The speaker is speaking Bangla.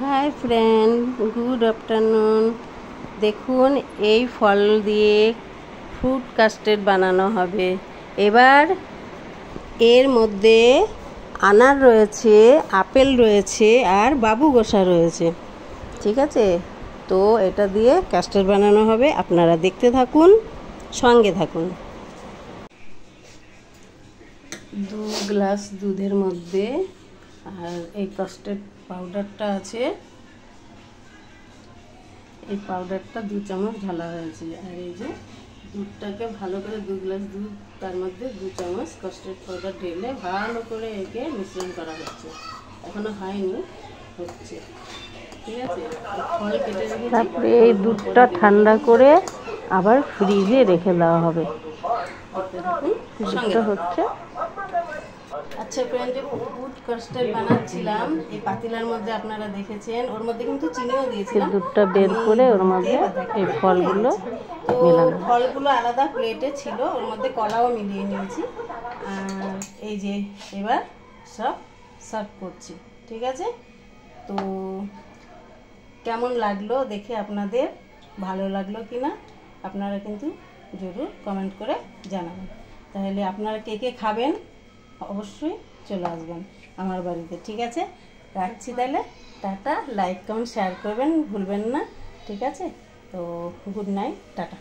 Hi friend, good afternoon. দেখুন, এই ফল দিয়ে ফ্রুট কাস্টার্ড বানানো হবে। এবার এর মধ্যে আনার রয়েছে, আপেল রয়েছে আর বাবু গোসা রয়েছে। ঠিক আছে, তো এটা দিয়ে কাস্টার্ড বানানো হবে। আপনারা দেখতে থাকুন, সঙ্গে থাকুন। 2 গ্লাস দুধের মধ্যে আর এই কাস্টার্ড পাউডারটা আছে, এই পাউডারটা 2 চামচ ঢালা হয়েছে। আর এই যে দুধটাকে ভালো করে 2 গ্লাস দুধ, তার মধ্যে 2 চামচ কাস্টার্ড পাউডার ঢেলে ভালো করে একে মিশ্রণ করা হচ্ছে। এখনো হয়নি, হচ্ছে। ঠিক আছে, ফল কেটে রেখেছি। তারপরে এই দুধটা ঠান্ডা করে আবার ফ্রিজে রেখে দেওয়া হবে। দুধটা হচ্ছে। আচ্ছা ফ্রেন্ড, যে ফ্রুট কাস্টার্ড বানাচ্ছিলাম এই পাতিলার মধ্যে, আপনারা দেখেছেন ওর মধ্যে কিন্তু চিনিও দিয়েছিলাম। দুধটা বের করে ওর মধ্যে এই ফলগুলো মেলানো, ফলগুলো আলাদা প্লেটে ছিল, ওর মধ্যে কলাও মিলিয়ে নিয়েছি। আর এই যে এবার সব সার্ভ করছি। ঠিক আছে, তো কেমন লাগলো দেখে, আপনাদের ভালো লাগলো কিনা আপনারা কিন্তু জরুর কমেন্ট করে জানাবেন। তাহলে আপনারা কে কে খাবেন অবশ্যই চলে আসবেন আমার বাড়িতে। ঠিক আছে, রাখছি তাহলে। টাটা। লাইক কমেন্ট শেয়ার করবেন ভুলবেন না। ঠিক আছে, তো গুড নাইট, টাটা।